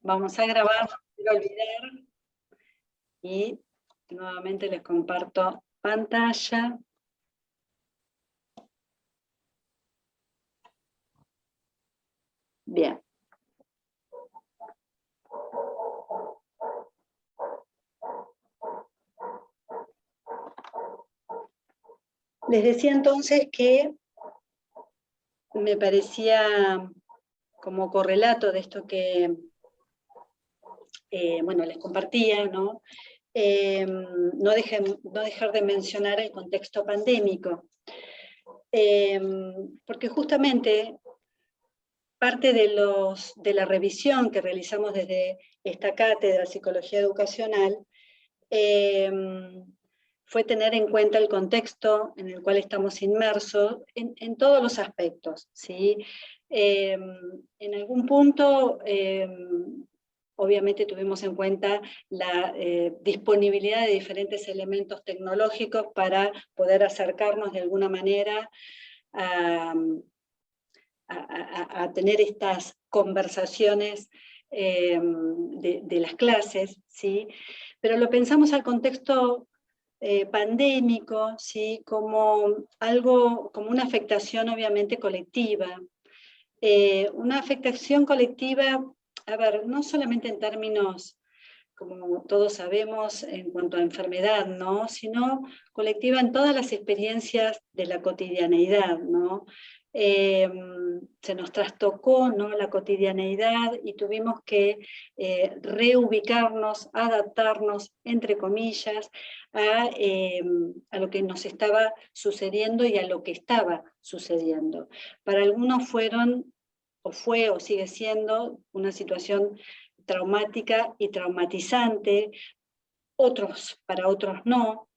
Vamos a grabar, no quiero olvidar, y nuevamente les comparto pantalla. Bien. Les decía entonces que me parecía como correlato de esto que, bueno, les compartía, ¿no? No dejar de mencionar el contexto pandémico, porque justamente parte de la revisión que realizamos desde esta cátedra de Psicología Educacional fue tener en cuenta el contexto en el cual estamos inmersos en todos los aspectos, ¿sí? En algún punto, obviamente tuvimos en cuenta la disponibilidad de diferentes elementos tecnológicos para poder acercarnos de alguna manera a tener estas conversaciones de las clases, ¿sí? Pero lo pensamos al contexto pandémico, ¿sí? Como algo, como una afectación obviamente colectiva. Una afectación colectiva, a ver, no solamente en términos, como todos sabemos, en cuanto a enfermedad, ¿no? Sino colectiva en todas las experiencias de la cotidianeidad, ¿no? Se nos trastocó, ¿no?, la cotidianeidad y tuvimos que reubicarnos, adaptarnos, entre comillas, a lo que nos estaba sucediendo y a lo que estaba sucediendo. Para algunos fueron, o fue, o sigue siendo, una situación traumática y traumatizante, para otros no.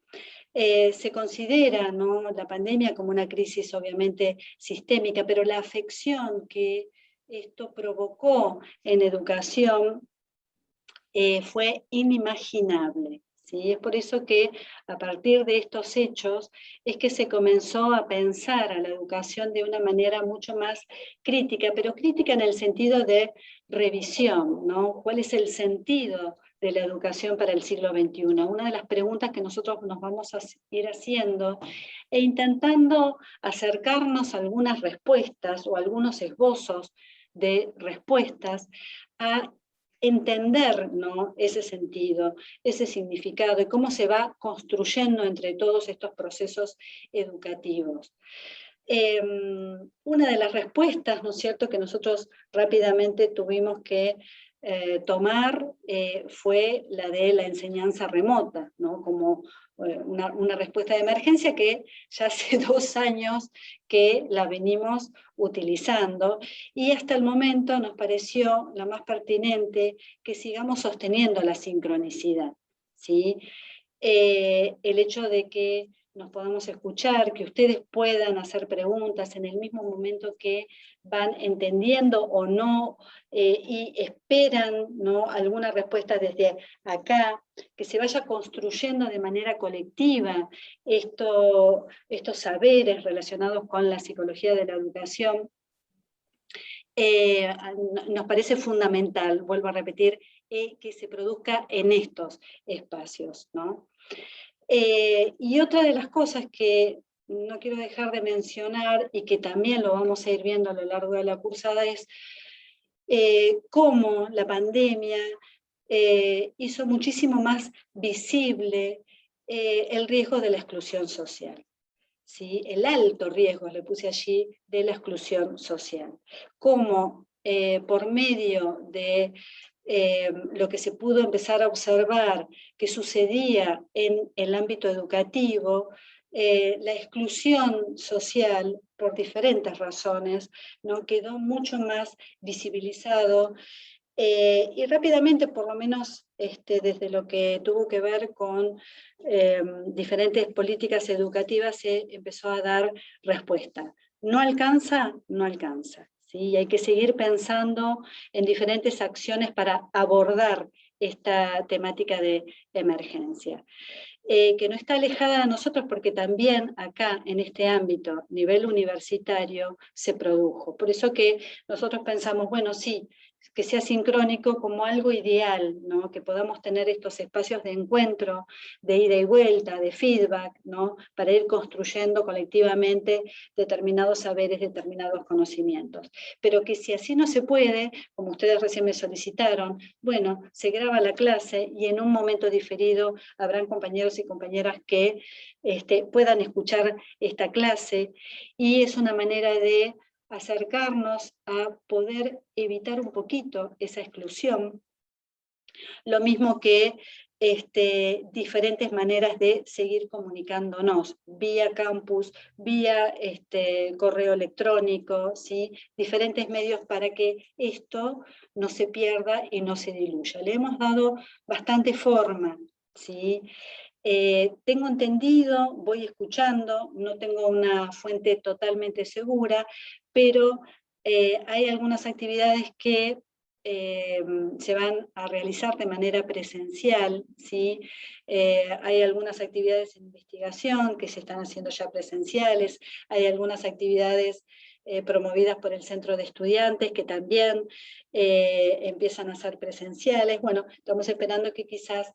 Se considera, ¿no?, la pandemia como una crisis obviamente sistémica, pero la afección que esto provocó en educación fue inimaginable, ¿sí? Es por eso que a partir de estos hechos es que se comenzó a pensar a la educación de una manera mucho más crítica, pero crítica en el sentido de revisión, ¿no? ¿Cuál es el sentido de la educación para el siglo XXI? Una de las preguntas que nosotros nos vamos a ir haciendo e intentando acercarnos a algunas respuestas o algunos esbozos de respuestas a entender, ¿no?, ese sentido, ese significado y cómo se va construyendo entre todos estos procesos educativos. Una de las respuestas, ¿no es cierto?, que nosotros rápidamente tuvimos que tomar fue la de la enseñanza remota, ¿no?, como una respuesta de emergencia que ya hace 2 años que la venimos utilizando y hasta el momento nos pareció la más pertinente que sigamos sosteniendo la sincronicidad, ¿sí? El hecho de que nos podamos escuchar, que ustedes puedan hacer preguntas en el mismo momento que van entendiendo o no, y esperan, ¿no?, alguna respuesta desde acá, que se vaya construyendo de manera colectiva estos saberes relacionados con la psicología de la educación, nos parece fundamental, vuelvo a repetir, que se produzca en estos espacios, ¿no? Y otra de las cosas que no quiero dejar de mencionar y que también lo vamos a ir viendo a lo largo de la cursada es cómo la pandemia hizo muchísimo más visible el riesgo de la exclusión social, ¿sí? El alto riesgo, le puse allí, de la exclusión social. Cómo por medio de lo que se pudo empezar a observar que sucedía en el ámbito educativo, la exclusión social, por diferentes razones, ¿no?, quedó mucho más visibilizado y rápidamente, por lo menos desde lo que tuvo que ver con diferentes políticas educativas, se empezó a dar respuesta. ¿No alcanza? No alcanza. ¿Sí? Hay que seguir pensando en diferentes acciones para abordar esta temática de emergencia. Que no está alejada de nosotros porque también acá, en este ámbito, nivel universitario, se produjo. Por eso que nosotros pensamos, bueno, sí, que sea sincrónico como algo ideal, ¿no? Que podamos tener estos espacios de encuentro, de ida y vuelta, de feedback, ¿no? Para ir construyendo colectivamente determinados saberes, determinados conocimientos. Pero que si así no se puede, como ustedes recién me solicitaron, bueno, se graba la clase y en un momento diferido habrán compañeros y compañeras que puedan escuchar esta clase, y es una manera de acercarnos a poder evitar un poquito esa exclusión, lo mismo que diferentes maneras de seguir comunicándonos, vía campus, vía correo electrónico, ¿sí? Diferentes medios para que esto no se pierda y no se diluya. Le hemos dado bastante forma, ¿sí? Tengo entendido, voy escuchando, no tengo una fuente totalmente segura, pero hay algunas actividades que se van a realizar de manera presencial, ¿sí? Hay algunas actividades en investigación que se están haciendo ya presenciales, hay algunas actividades promovidas por el Centro de Estudiantes que también empiezan a ser presenciales. Bueno, estamos esperando que quizás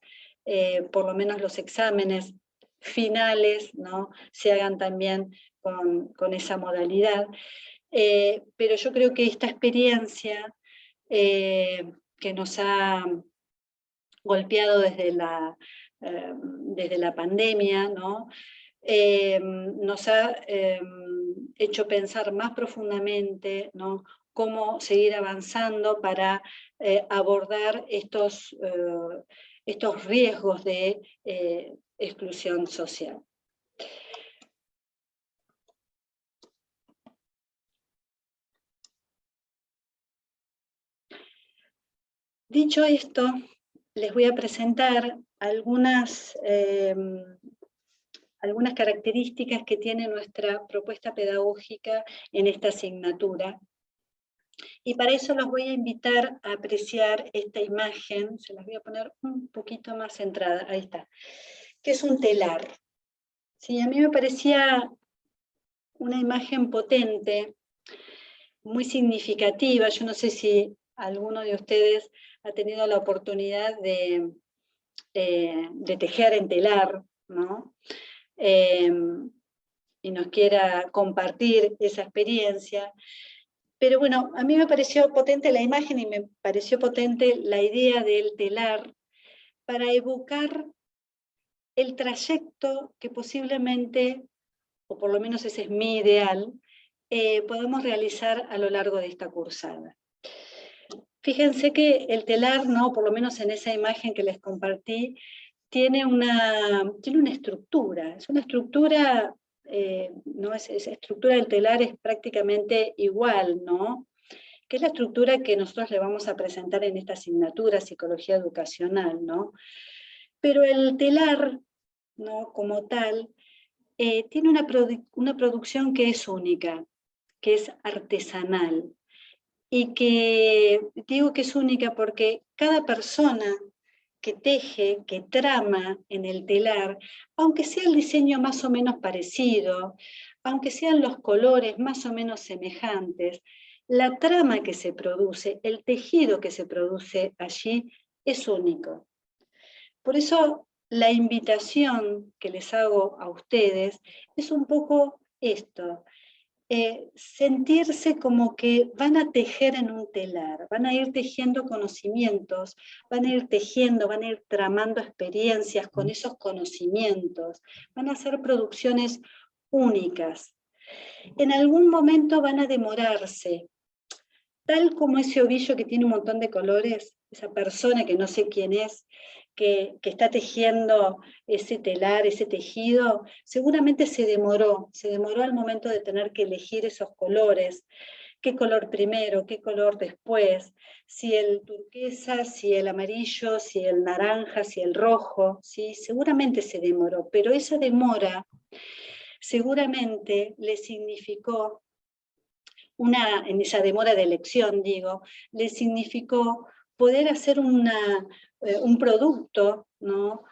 por lo menos los exámenes finales, ¿no? Se hagan también con esa modalidad. Pero yo creo que esta experiencia que nos ha golpeado desde la pandemia, ¿no? Nos ha hecho pensar más profundamente, ¿no? Cómo seguir avanzando para abordar estos riesgos de exclusión social. Dicho esto, les voy a presentar algunas características que tiene nuestra propuesta pedagógica en esta asignatura. Y para eso los voy a invitar a apreciar esta imagen, se las voy a poner un poquito más centrada, ahí está, que es un telar. Sí, a mí me parecía una imagen potente, muy significativa. Yo no sé si alguno de ustedes ha tenido la oportunidad de tejer en telar, ¿no? Y nos quiera compartir esa experiencia. Pero bueno, a mí me pareció potente la imagen y me pareció potente la idea del telar para evocar el trayecto que posiblemente, o por lo menos ese es mi ideal, podemos realizar a lo largo de esta cursada. Fíjense que el telar, ¿no? Por lo menos en esa imagen que les compartí, tiene una estructura, es una estructura, ¿no? Esa estructura del telar es prácticamente igual, ¿no? Que es la estructura que nosotros le vamos a presentar en esta asignatura, Psicología Educacional, ¿no? Pero el telar, ¿no? Como tal, tiene una producción que es única, que es artesanal, y que digo que es única porque cada persona que teje, que trama en el telar, aunque sea el diseño más o menos parecido, aunque sean los colores más o menos semejantes, la trama que se produce, el tejido que se produce allí es único. Por eso la invitación que les hago a ustedes es un poco esto, sentirse como que van a tejer en un telar, van a ir tejiendo conocimientos, van a ir tejiendo, van a ir tramando experiencias con esos conocimientos, van a hacer producciones únicas. En algún momento van a demorarse, tal como ese ovillo que tiene un montón de colores, esa persona que no sé quién es, que está tejiendo ese telar, ese tejido, seguramente se demoró al momento de tener que elegir esos colores, qué color primero, qué color después, si el turquesa, si el amarillo, si el naranja, si el rojo, ¿sí? Seguramente se demoró, pero esa demora seguramente le significó en esa demora de elección, digo, le significó poder hacer un producto, ¿no?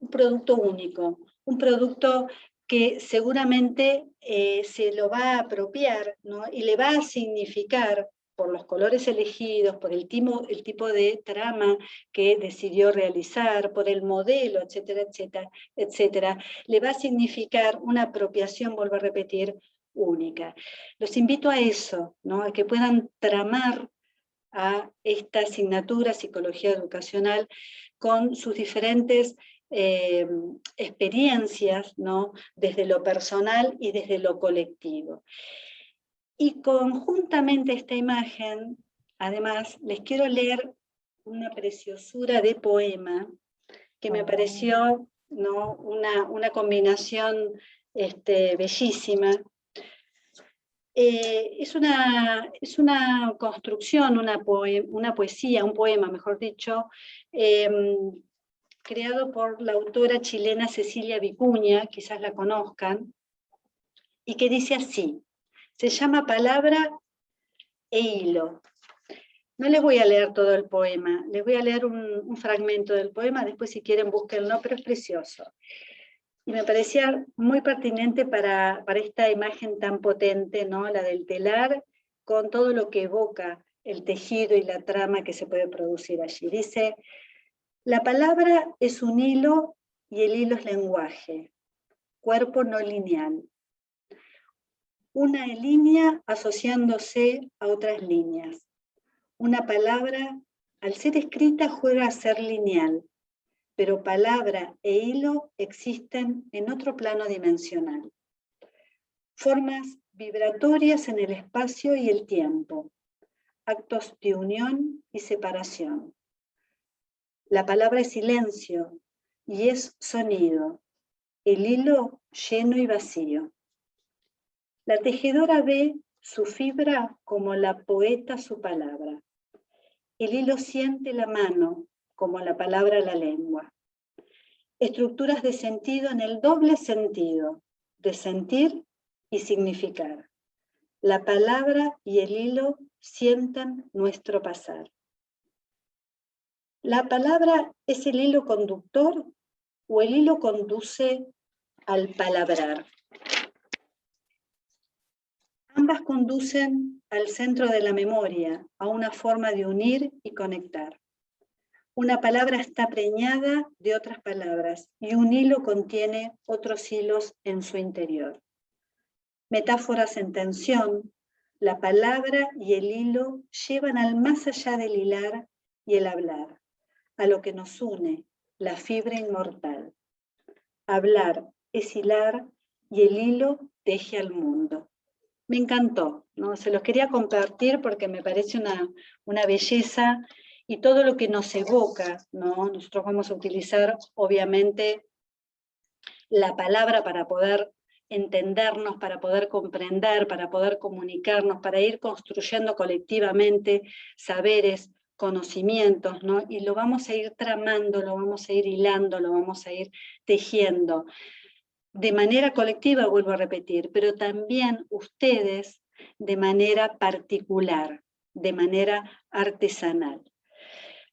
Un producto único, un producto que seguramente se lo va a apropiar, ¿no? Y le va a significar por los colores elegidos, por el tipo de trama que decidió realizar, por el modelo, etcétera, etcétera, etcétera, le va a significar una apropiación, vuelvo a repetir, única. Los invito a eso, ¿no? A que puedan tramar a esta asignatura Psicología Educacional con sus diferentes experiencias, ¿no? Desde lo personal y desde lo colectivo. Y conjuntamente a esta imagen, además, les quiero leer una preciosura de poema que me pareció, ¿no? una combinación bellísima. Es una construcción, una poesía, un poema, mejor dicho, creado por la autora chilena Cecilia Vicuña, quizás la conozcan, y que dice así, se llama Palabra e Hilo. No les voy a leer todo el poema, les voy a leer un fragmento del poema, después si quieren búsquenlo, pero es precioso. Y me parecía muy pertinente para esta imagen tan potente, ¿no? La del telar, con todo lo que evoca el tejido y la trama que se puede producir allí. Dice, la palabra es un hilo y el hilo es lenguaje, cuerpo no lineal. Una línea asociándose a otras líneas. Una palabra, al ser escrita, juega a ser lineal, pero palabra e hilo existen en otro plano dimensional. Formas vibratorias en el espacio y el tiempo, actos de unión y separación. La palabra es silencio y es sonido, el hilo lleno y vacío. La tejedora ve su fibra como la poeta su palabra. El hilo siente la mano como la palabra la lengua. Estructuras de sentido en el doble sentido, de sentir y significar. La palabra y el hilo sientan nuestro pasar. ¿La palabra es el hilo conductor o el hilo conduce al palabrar? Ambas conducen al centro de la memoria, a una forma de unir y conectar. Una palabra está preñada de otras palabras y un hilo contiene otros hilos en su interior. Metáforas en tensión, la palabra y el hilo llevan al más allá del hilar y el hablar, a lo que nos une, la fibra inmortal. Hablar es hilar y el hilo teje al mundo. Me encantó, ¿no? Se los quería compartir porque me parece una belleza y todo lo que nos evoca, ¿no? Nosotros vamos a utilizar, obviamente, la palabra para poder entendernos, para poder comprender, para poder comunicarnos, para ir construyendo colectivamente saberes, conocimientos, ¿no? Y lo vamos a ir tramando, lo vamos a ir hilando, lo vamos a ir tejiendo. De manera colectiva, vuelvo a repetir, pero también ustedes de manera particular, de manera artesanal.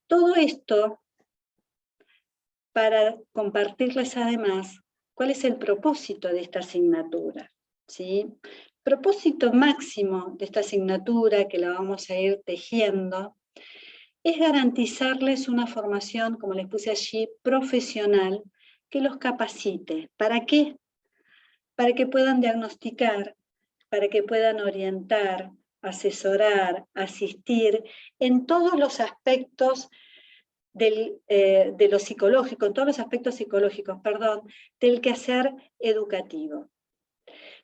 Todo esto para compartirles además cuál es el propósito de esta asignatura, ¿sí? Propósito máximo de esta asignatura, que la vamos a ir tejiendo, es garantizarles una formación, como les puse allí, profesional, que los capacite. ¿Para qué? Para que puedan diagnosticar, para que puedan orientar, asesorar, asistir en todos los aspectos de lo psicológico, en todos los aspectos psicológicos, perdón, del quehacer educativo.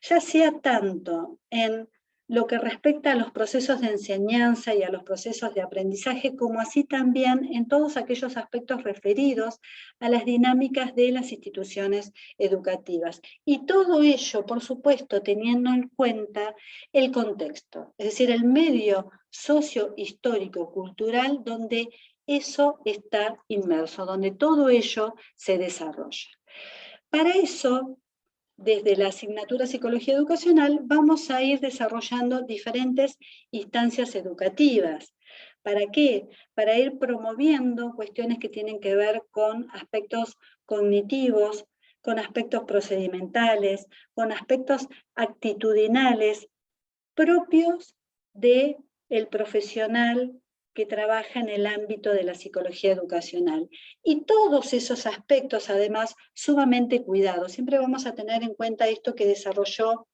Ya sea tanto en lo que respecta a los procesos de enseñanza y a los procesos de aprendizaje, como así también en todos aquellos aspectos referidos a las dinámicas de las instituciones educativas. Y todo ello, por supuesto, teniendo en cuenta el contexto, es decir, el medio socio-histórico, cultural, donde eso está inmerso, donde todo ello se desarrolla. Para eso, desde la asignatura Psicología Educacional, vamos a ir desarrollando diferentes instancias educativas. ¿Para qué? Para ir promoviendo cuestiones que tienen que ver con aspectos cognitivos, con aspectos procedimentales, con aspectos actitudinales propios de el profesional que trabaja en el ámbito de la psicología educacional. Y todos esos aspectos, además, sumamente cuidados. Siempre vamos a tener en cuenta esto que desarrolló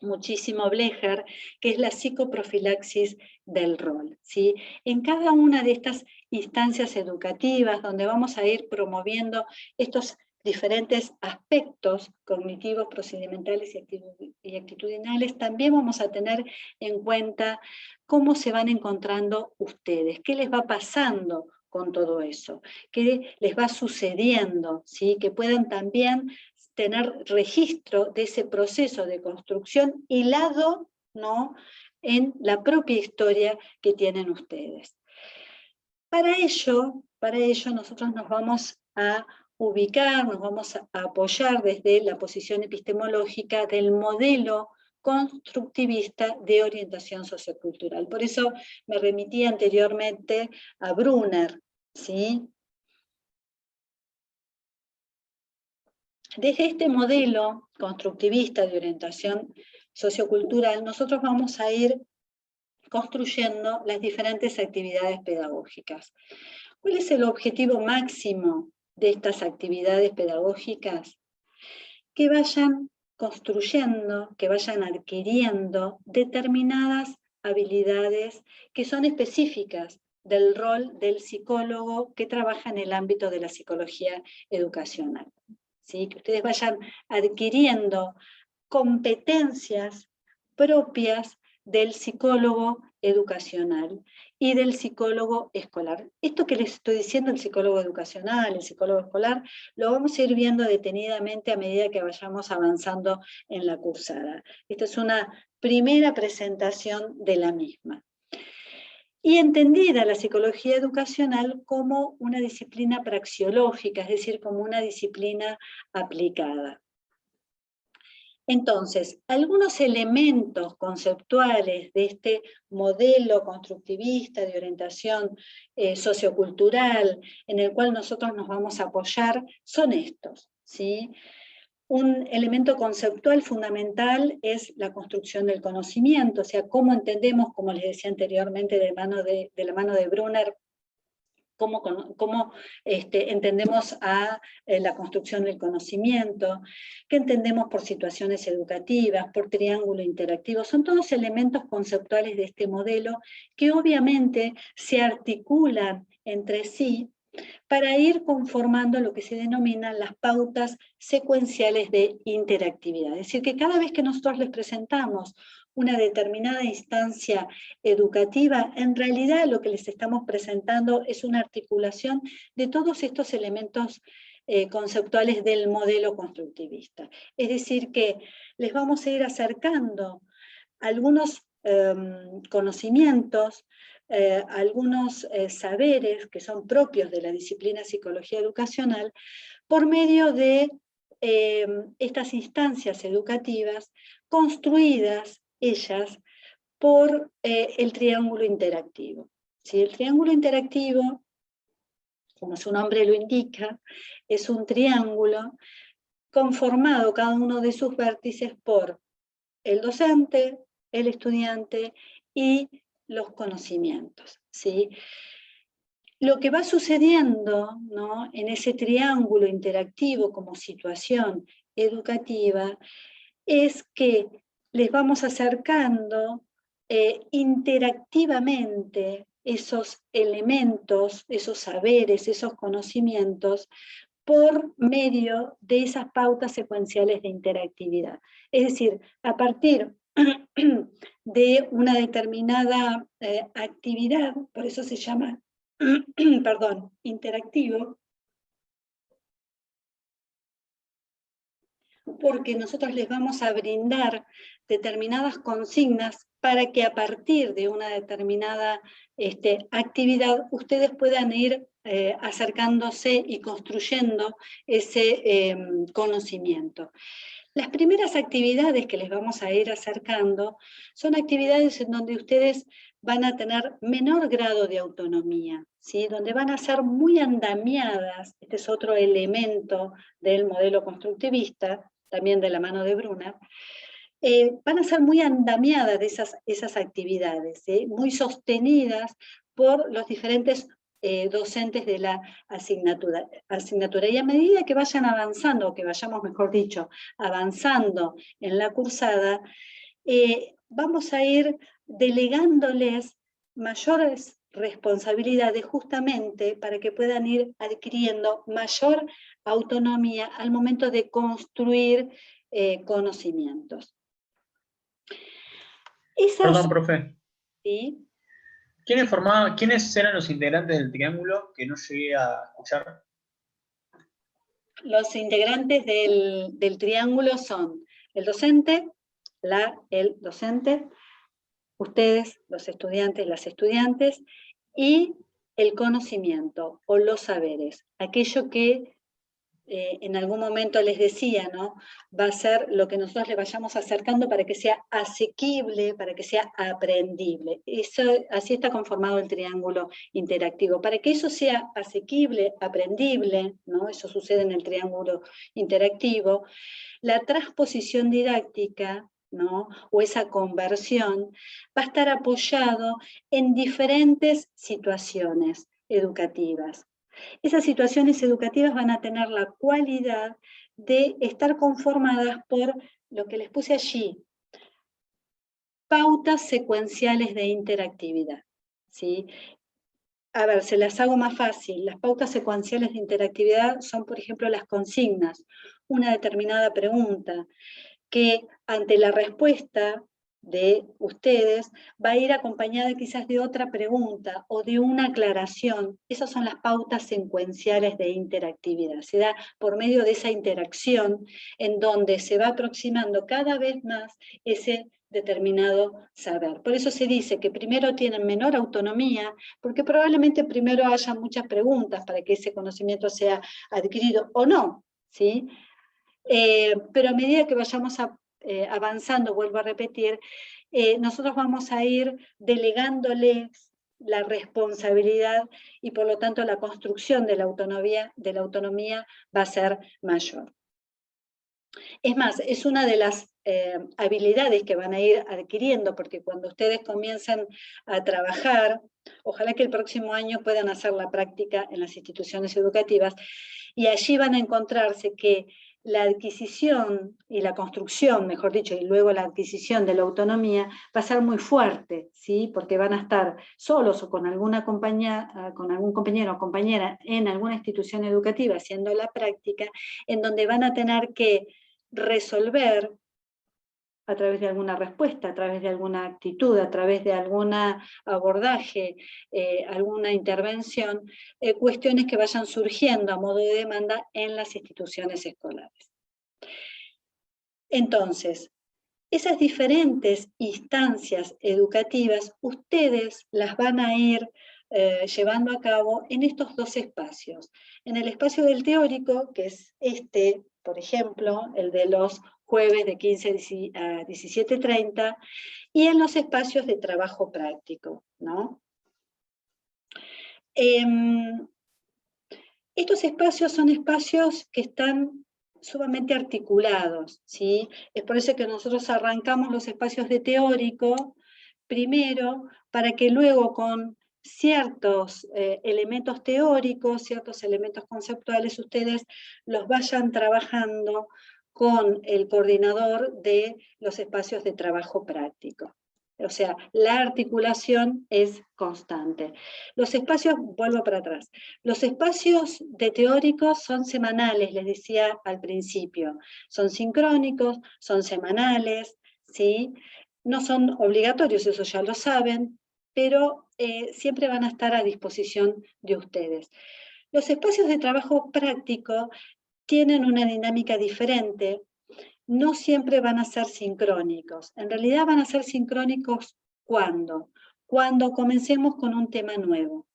muchísimo Blecher, que es la psicoprofilaxis del rol, ¿sí? En cada una de estas instancias educativas, donde vamos a ir promoviendo estos diferentes aspectos cognitivos, procedimentales y actitudinales, también vamos a tener en cuenta cómo se van encontrando ustedes, qué les va pasando con todo eso, qué les va sucediendo, ¿sí? Que puedan también tener registro de ese proceso de construcción hilado, ¿no?, en la propia historia que tienen ustedes. Para ello nosotros nos vamos a ubicar, nos vamos a apoyar desde la posición epistemológica del modelo constructivista de orientación sociocultural. Por eso me remití anteriormente a Brunner, ¿sí? Desde este modelo constructivista de orientación sociocultural, nosotros vamos a ir construyendo las diferentes actividades pedagógicas. ¿Cuál es el objetivo máximo de estas actividades pedagógicas? Que vayan construyendo, que vayan adquiriendo determinadas habilidades que son específicas del rol del psicólogo que trabaja en el ámbito de la psicología educacional. ¿Sí? Que ustedes vayan adquiriendo competencias propias del psicólogo educacional y del psicólogo escolar. Esto que les estoy diciendo, el psicólogo educacional, el psicólogo escolar, lo vamos a ir viendo detenidamente a medida que vayamos avanzando en la cursada. Esta es una primera presentación de la misma. Y entendida la psicología educacional como una disciplina praxeológica, es decir, como una disciplina aplicada. Entonces, algunos elementos conceptuales de este modelo constructivista de orientación sociocultural en el cual nosotros nos vamos a apoyar son estos, ¿sí? Un elemento conceptual fundamental es la construcción del conocimiento, o sea, cómo entendemos, como les decía anteriormente, de la mano de Brunner, cómo entendemos a la construcción del conocimiento, qué entendemos por situaciones educativas, por triángulo interactivo. Son todos elementos conceptuales de este modelo que obviamente se articulan entre sí para ir conformando lo que se denominan las pautas secuenciales de interactividad. Es decir, que cada vez que nosotros les presentamos una determinada instancia educativa, en realidad lo que les estamos presentando es una articulación de todos estos elementos conceptuales del modelo constructivista. Es decir, que les vamos a ir acercando algunos conocimientos, algunos saberes que son propios de la disciplina psicología educacional por medio de estas instancias educativas construidas ellas por el triángulo interactivo. ¿Sí? El triángulo interactivo, como su nombre lo indica, es un triángulo conformado cada uno de sus vértices por el docente, el estudiante y los conocimientos, ¿sí? Lo que va sucediendo, ¿no?, en ese triángulo interactivo como situación educativa es que les vamos acercando interactivamente esos elementos, esos saberes, esos conocimientos por medio de esas pautas secuenciales de interactividad. Es decir, a partir de una determinada actividad, por eso se llama, perdón, interactivo, porque nosotros les vamos a brindar determinadas consignas para que a partir de una determinada actividad ustedes puedan ir acercándose y construyendo ese conocimiento. Las primeras actividades que les vamos a ir acercando son actividades en donde ustedes van a tener menor grado de autonomía, ¿sí? Donde van a ser muy andamiadas, este es otro elemento del modelo constructivista, también de la mano de Brunner, van a ser muy andamiadas de esas actividades, muy sostenidas por los diferentes docentes de la asignatura. Y a medida que vayan avanzando, o que vayamos, mejor dicho, avanzando en la cursada, vamos a ir delegándoles mayores responsabilidades justamente para que puedan ir adquiriendo mayor autonomía al momento de construir conocimientos. Perdón, profe. ¿Sí? ¿Quiénes eran los integrantes del triángulo que no llegué a escuchar? Los integrantes del triángulo son el docente, el docente, ustedes, los estudiantes, las estudiantes, y el conocimiento o los saberes, aquello que en algún momento les decía, ¿no? Va a ser lo que nosotros le vayamos acercando para que sea asequible, para que sea aprendible. Así está conformado el triángulo interactivo. Para que eso sea asequible, aprendible, ¿no? Eso sucede en el triángulo interactivo, la transposición didáctica, ¿no? O esa conversión va a estar apoyado en diferentes situaciones educativas. Esas situaciones educativas van a tener la cualidad de estar conformadas por lo que les puse allí, pautas secuenciales de interactividad, ¿sí? A ver, se las hago más fácil. Las pautas secuenciales de interactividad son, por ejemplo, las consignas, una determinada pregunta, que ante la respuesta de ustedes va a ir acompañada quizás de otra pregunta o de una aclaración. Esas son las pautas secuenciales de interactividad. Se da por medio de esa interacción en donde se va aproximando cada vez más ese determinado saber. Por eso se dice que primero tienen menor autonomía, porque probablemente primero haya muchas preguntas para que ese conocimiento sea adquirido o no, ¿sí? Pero a medida que vayamos avanzando, vuelvo a repetir, nosotros vamos a ir delegándoles la responsabilidad y por lo tanto la construcción de la autonomía va a ser mayor. Es más, es una de las habilidades que van a ir adquiriendo, porque cuando ustedes comiencen a trabajar, ojalá que el próximo año puedan hacer la práctica en las instituciones educativas, y allí van a encontrarse que la adquisición y la construcción, mejor dicho, y luego la adquisición de la autonomía va a ser muy fuerte, ¿sí? Porque van a estar solos o con algún compañero o compañera en alguna institución educativa haciendo la práctica, en donde van a tener que resolver a través de alguna respuesta, a través de alguna actitud, a través de algún abordaje, alguna intervención, cuestiones que vayan surgiendo a modo de demanda en las instituciones escolares. Entonces, esas diferentes instancias educativas, ustedes las van a ir llevando a cabo en estos dos espacios. En el espacio del teórico, que es este, por ejemplo, el de los jueves de 15 a 17:30, y en los espacios de trabajo práctico, ¿no? Estos espacios son espacios que están sumamente articulados, ¿sí? Es por eso que nosotros arrancamos los espacios de teórico primero, para que luego con ciertos elementos teóricos, ciertos elementos conceptuales, ustedes los vayan trabajando con el coordinador de los espacios de trabajo práctico. O sea, la articulación es constante. Los espacios, vuelvo para atrás, los espacios de teóricos son semanales, les decía al principio. Son sincrónicos, son semanales, ¿sí? No son obligatorios, eso ya lo saben, pero siempre van a estar a disposición de ustedes. Los espacios de trabajo práctico tienen una dinámica diferente, no siempre van a ser sincrónicos. En realidad van a ser sincrónicos ¿cuándo? Cuando comencemos con un tema nuevo.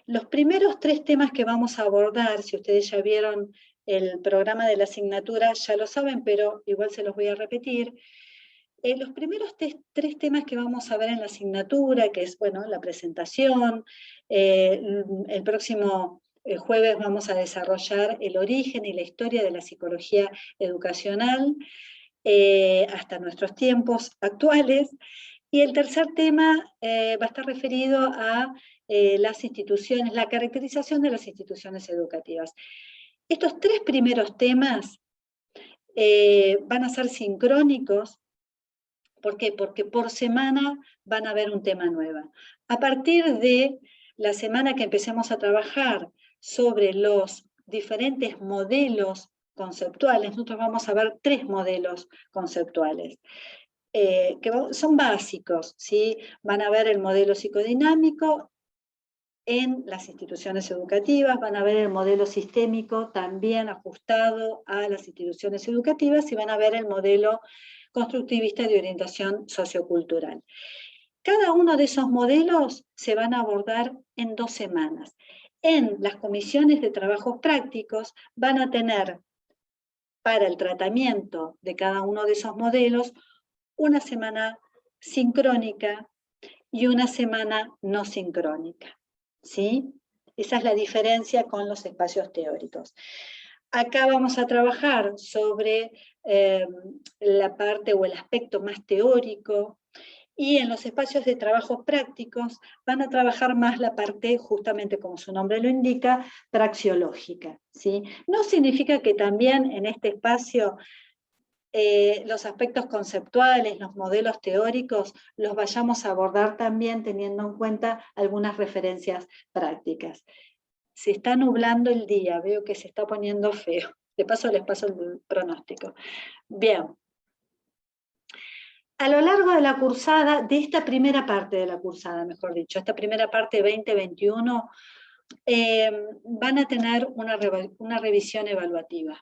Los primeros 3 temas que vamos a abordar, si ustedes ya vieron el programa de la asignatura, ya lo saben, pero igual se los voy a repetir. Los primeros 3 temas que vamos a ver en la asignatura, que es, bueno, la presentación, el próximo jueves vamos a desarrollar el origen y la historia de la psicología educacional, hasta nuestros tiempos actuales. Y el tercer tema va a estar referido a las instituciones, la caracterización de las instituciones educativas. Estos tres primeros temas van a ser sincrónicos. ¿Por qué? Porque por semana van a haber un tema nuevo. A partir de la semana que empecemos a trabajar sobre los diferentes modelos conceptuales, nosotros vamos a ver 3 modelos conceptuales, que son básicos, ¿sí? Van a ver el modelo psicodinámico en las instituciones educativas, van a ver el modelo sistémico también ajustado a las instituciones educativas, y van a ver el modelo constructivista de orientación sociocultural. Cada uno de esos modelos se van a abordar en 2 semanas. En las comisiones de trabajos prácticos van a tener para el tratamiento de cada uno de esos modelos una semana sincrónica y una semana no sincrónica, ¿sí? Esa es la diferencia con los espacios teóricos. Acá vamos a trabajar sobre la parte o el aspecto más teórico, y en los espacios de trabajo prácticos van a trabajar más la parte, justamente como su nombre lo indica, praxeológica, ¿sí? No significa que también en este espacio los aspectos conceptuales, los modelos teóricos, los vayamos a abordar también teniendo en cuenta algunas referencias prácticas. Se está nublando el día, veo que se está poniendo feo. De paso les paso el pronóstico. Bien. A lo largo de la cursada, de esta primera parte de la cursada, mejor dicho, esta primera parte 2021, van a tener una revisión evaluativa.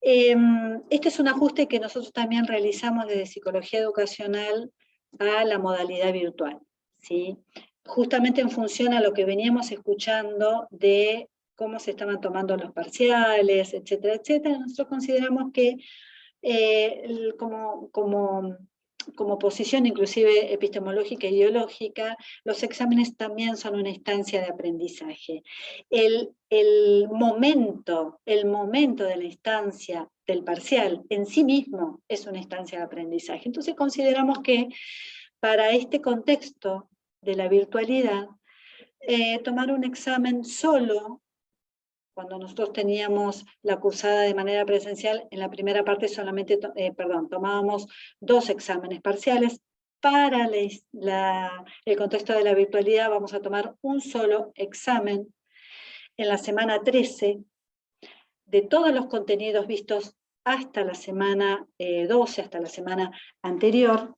Este es un ajuste que nosotros también realizamos desde Psicología Educacional a la modalidad virtual, ¿sí? Justamente en función a lo que veníamos escuchando de cómo se estaban tomando los parciales, etcétera, etcétera. Nosotros consideramos que como posición inclusive epistemológica e ideológica, los exámenes también son una instancia de aprendizaje. El momento de la instancia del parcial en sí mismo es una instancia de aprendizaje. Entonces consideramos que para este contexto de la virtualidad, tomar un examen solo, cuando nosotros teníamos la cursada de manera presencial, en la primera parte solamente, tomábamos 2 exámenes parciales. Para el contexto de la virtualidad vamos a tomar un solo examen en la semana 13 de todos los contenidos vistos hasta la semana 12, hasta la semana anterior.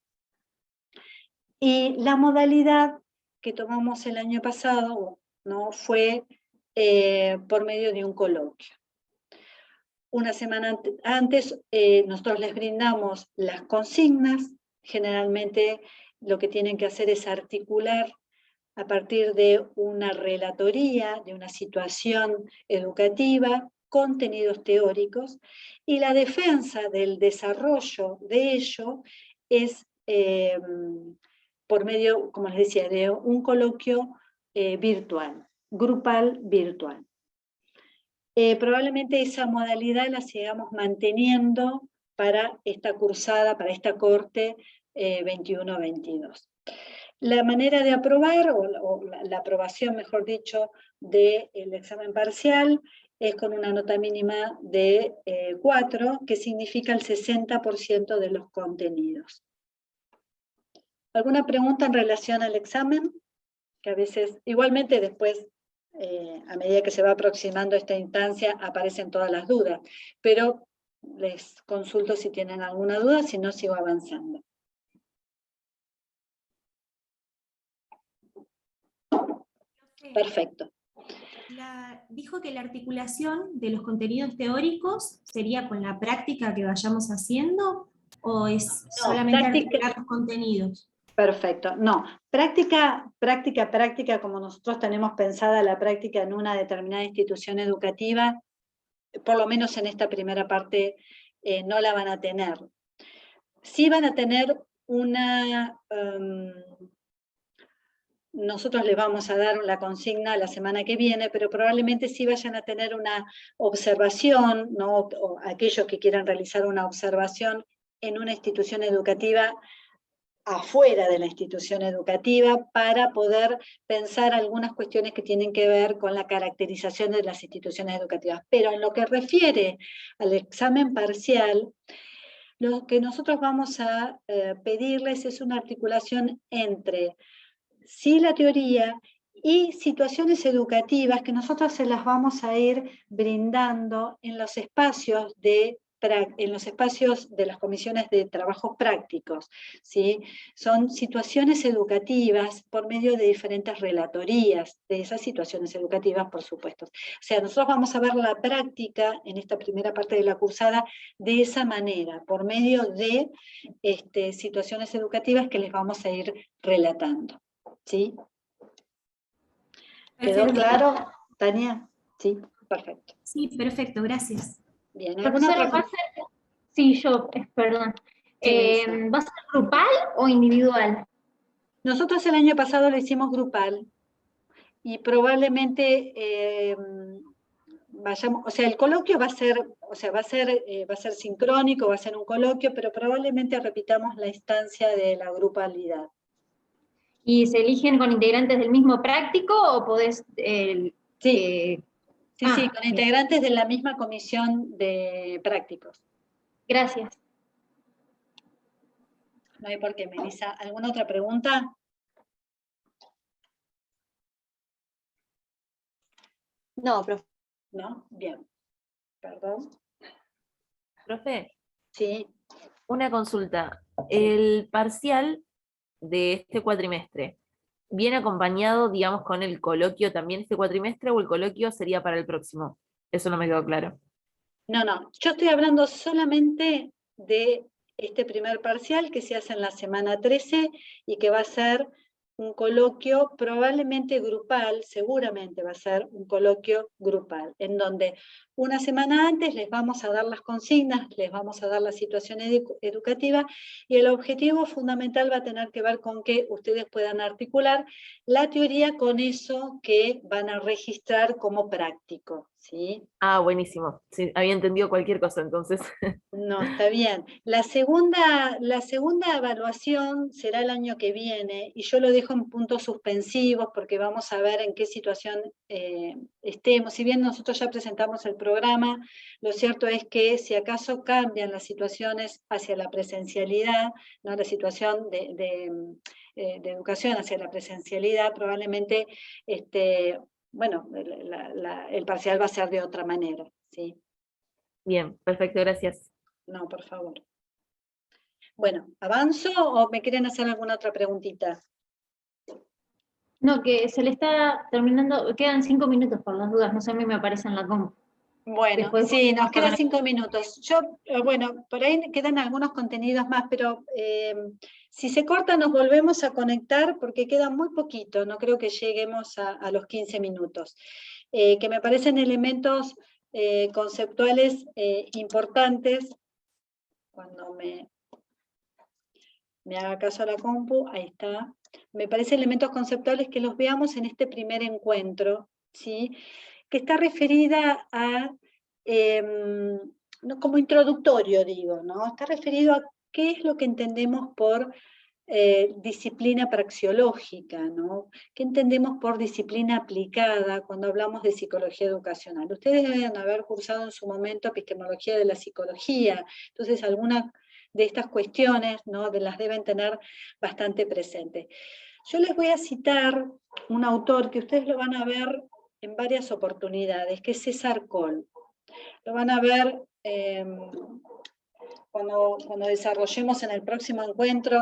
Y la modalidad que tomamos el año pasado, ¿no?, fue por medio de un coloquio. Una semana antes nosotros les brindamos las consignas. Generalmente lo que tienen que hacer es articular a partir de una relatoría, de una situación educativa, contenidos teóricos, y la defensa del desarrollo de ello es por medio, como les decía, de un coloquio virtual, grupal virtual. Probablemente esa modalidad la sigamos manteniendo para esta cursada, para esta corte 21-22. La manera de aprobar, o la aprobación, mejor dicho, del examen parcial es con una nota mínima de 4, que significa el 60% de los contenidos. ¿Alguna pregunta en relación al examen? Que a veces, igualmente después, a medida que se va aproximando esta instancia, aparecen todas las dudas, pero les consulto si tienen alguna duda, si no, sigo avanzando. Perfecto. Dijo que la articulación de los contenidos teóricos sería con la práctica que vayamos haciendo, ¿o es solamente articular los contenidos? Perfecto. No, práctica, como nosotros tenemos pensada la práctica en una determinada institución educativa, por lo menos en esta primera parte no la van a tener. Sí van a tener nosotros les vamos a dar la consigna la semana que viene, pero probablemente sí vayan a tener una observación, ¿no? O aquellos que quieran realizar una observación en una institución educativa afuera de la institución educativa para poder pensar algunas cuestiones que tienen que ver con la caracterización de las instituciones educativas. Pero en lo que refiere al examen parcial, lo que nosotros vamos a pedirles es una articulación entre sí la teoría y situaciones educativas que nosotros se las vamos a ir brindando en los espacios de las comisiones de trabajos prácticos, ¿sí? Son situaciones educativas por medio de diferentes relatorías de esas situaciones educativas, por supuesto. O sea, nosotros vamos a ver la práctica en esta primera parte de la cursada de esa manera, por medio de situaciones educativas que les vamos a ir relatando, ¿sí? ¿Quedó claro, Tania? Sí, perfecto. Sí, perfecto, gracias. Bien, ¿alguna Profesora, otra ¿va a ser, sí, yo, perdón, Sí, ¿va a ser grupal o individual? Nosotros el año pasado lo hicimos grupal y probablemente vayamos, o sea, el coloquio va a ser, va a ser sincrónico, va a ser un coloquio, pero probablemente repitamos la instancia de la grupalidad. ¿Y se eligen con integrantes del mismo práctico o podés...? Sí, sí, con bien. integrantes de la misma comisión de prácticos. Gracias. No hay por qué, Melissa. ¿Alguna otra pregunta? No, profe. ¿No? Bien. Perdón. Profe, Sí. una consulta. ¿El parcial de este cuatrimestre viene acompañado, digamos, con el coloquio también este cuatrimestre o el coloquio sería para el próximo? Eso no me quedó claro. No, yo estoy hablando solamente de este primer parcial que se hace en la semana 13 y que va a ser un coloquio probablemente grupal, seguramente va a ser un coloquio grupal, en donde una semana antes les vamos a dar las consignas, les vamos a dar la situación educativa, y el objetivo fundamental va a tener que ver con que ustedes puedan articular la teoría con eso que van a registrar como práctico, ¿sí? Ah, buenísimo. Sí, había entendido cualquier cosa entonces. No, está bien. La segunda evaluación será el año que viene, y yo lo dejo en puntos suspensivos porque vamos a ver en qué situación estemos. Si bien nosotros ya presentamos el programa, lo cierto es que si acaso cambian las situaciones hacia la presencialidad, ¿no? La situación de educación hacia la presencialidad, probablemente bueno, el parcial va a ser de otra manera, ¿sí? Bien, perfecto, gracias. No, por favor. Bueno, ¿avanzo o me quieren hacer alguna otra preguntita? No, que se le está terminando, quedan 5 minutos por las dudas, no sé, a mí me aparece en la comp. Bueno, Después sí, nos quedan poner- 5 minutos. Yo, bueno, por ahí quedan algunos contenidos más, pero si se corta nos volvemos a conectar porque queda muy poquito, no creo que lleguemos a los 15 minutos. Que me parecen elementos conceptuales importantes. Cuando me haga caso a la compu, ahí está. Me parecen elementos conceptuales que los veamos en este primer encuentro, ¿sí? Que está referida a, no, como introductorio digo, ¿no? Está referido a qué es lo que entendemos por disciplina praxeológica, ¿no? ¿Qué entendemos por disciplina aplicada cuando hablamos de psicología educacional? Ustedes deben haber cursado en su momento epistemología de la psicología, entonces alguna de estas cuestiones, ¿no? Las deben tener bastante presentes. Yo les voy a citar un autor que ustedes lo van a ver en varias oportunidades, que es César Coll. Lo van a ver cuando desarrollemos en el próximo encuentro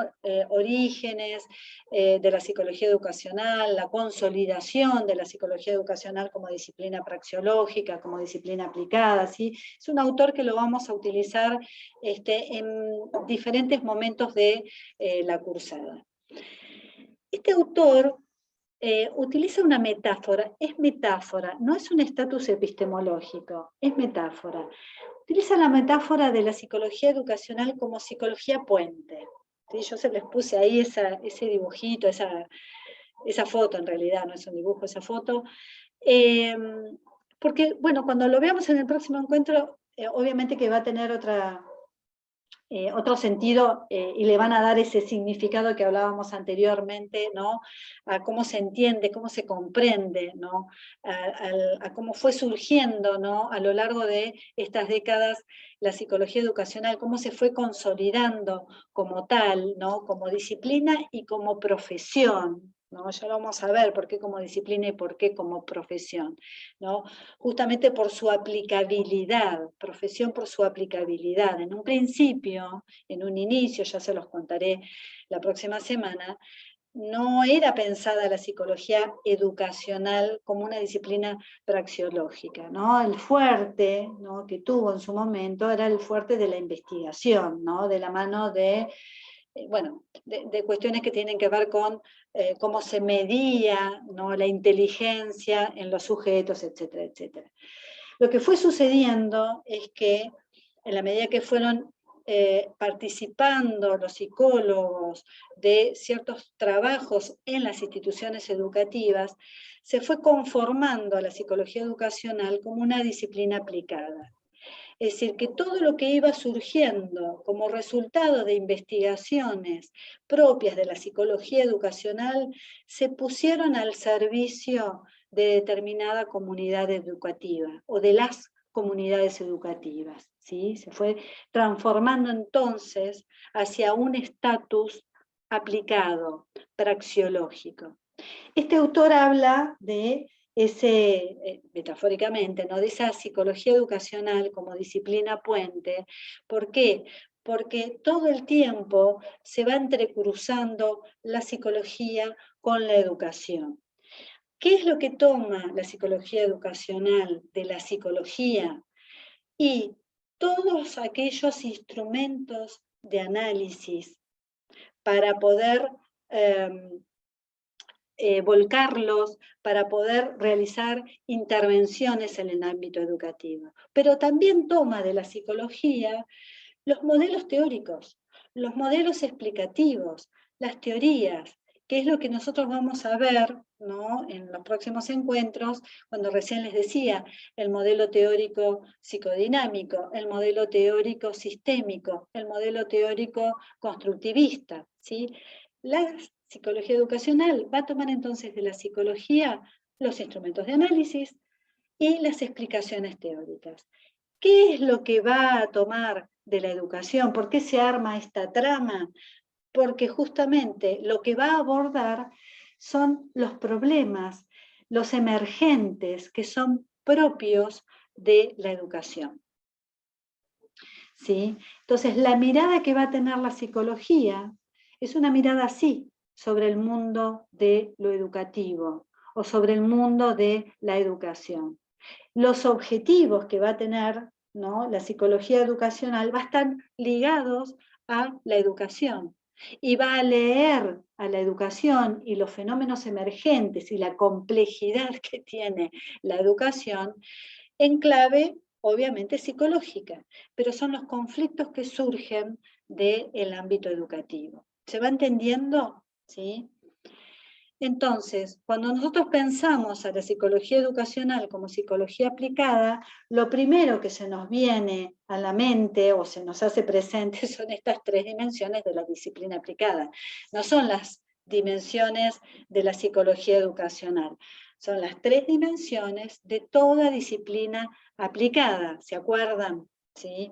orígenes de la psicología educacional, la consolidación de la psicología educacional como disciplina praxeológica, como disciplina aplicada, ¿sí? Es un autor que lo vamos a utilizar en diferentes momentos de la cursada. Este autor utiliza una metáfora, no es un estatus epistemológico, es metáfora. Utiliza la metáfora de la psicología educacional como psicología puente. ¿Sí? Yo se les puse ahí ese dibujito, esa foto en realidad, no es un dibujo, esa foto, porque, bueno, cuando lo veamos en el próximo encuentro, obviamente que va a tener otro sentido y le van a dar ese significado que hablábamos anteriormente, ¿no? A cómo se entiende, cómo se comprende, ¿no? A cómo fue surgiendo, ¿no? A lo largo de estas décadas la psicología educacional, cómo se fue consolidando como tal, ¿no? Como disciplina y como profesión, ¿no? Ya lo vamos a ver por qué como disciplina y por qué como profesión, ¿no? Justamente por su aplicabilidad, profesión por su aplicabilidad. En un principio, en un inicio, ya se los contaré la próxima semana, no era pensada la psicología educacional como una disciplina praxeológica, ¿no? El fuerte, ¿no?, que tuvo en su momento era el fuerte de la investigación, ¿no? De la mano de, bueno, de cuestiones que tienen que ver con cómo se medía, ¿no?, la inteligencia en los sujetos, etcétera, etcétera. Lo que fue sucediendo es que en la medida que fueron participando los psicólogos de ciertos trabajos en las instituciones educativas, se fue conformando a la psicología educacional como una disciplina aplicada. Es decir, que todo lo que iba surgiendo como resultado de investigaciones propias de la psicología educacional se pusieron al servicio de determinada comunidad educativa o de las comunidades educativas, ¿sí? Se fue transformando entonces hacia un estatus aplicado, praxeológico. Este autor habla de metafóricamente, ¿no?, de esa psicología educacional como disciplina puente. ¿Por qué? Porque todo el tiempo se va entrecruzando la psicología con la educación. ¿Qué es lo que toma la psicología educacional de la psicología? Y todos aquellos instrumentos de análisis para poder volcarlos, para poder realizar intervenciones en el ámbito educativo. Pero también toma de la psicología los modelos teóricos, los modelos explicativos, las teorías, que es lo que nosotros vamos a ver, ¿no?, en los próximos encuentros, cuando recién les decía, el modelo teórico psicodinámico, el modelo teórico sistémico, el modelo teórico constructivista, ¿sí? La psicología educacional va a tomar entonces de la psicología los instrumentos de análisis y las explicaciones teóricas. ¿Qué es lo que va a tomar de la educación? ¿Por qué se arma esta trama? Porque justamente lo que va a abordar son los problemas, los emergentes que son propios de la educación, ¿sí? Entonces, la mirada que va a tener la psicología es una mirada así, sobre el mundo de lo educativo o sobre el mundo de la educación. Los objetivos que va a tener, ¿no?, la psicología educacional va a estar ligados a la educación y va a leer a la educación y los fenómenos emergentes y la complejidad que tiene la educación en clave, obviamente, psicológica, pero son los conflictos que surgen del ámbito educativo. ¿Se va entendiendo? ¿Sí? Entonces, cuando nosotros pensamos a la psicología educacional como psicología aplicada, lo primero que se nos viene a la mente o se nos hace presente son estas tres dimensiones de la disciplina aplicada. No son las dimensiones de la psicología educacional, son las tres dimensiones de toda disciplina aplicada, ¿se acuerdan? ¿Sí?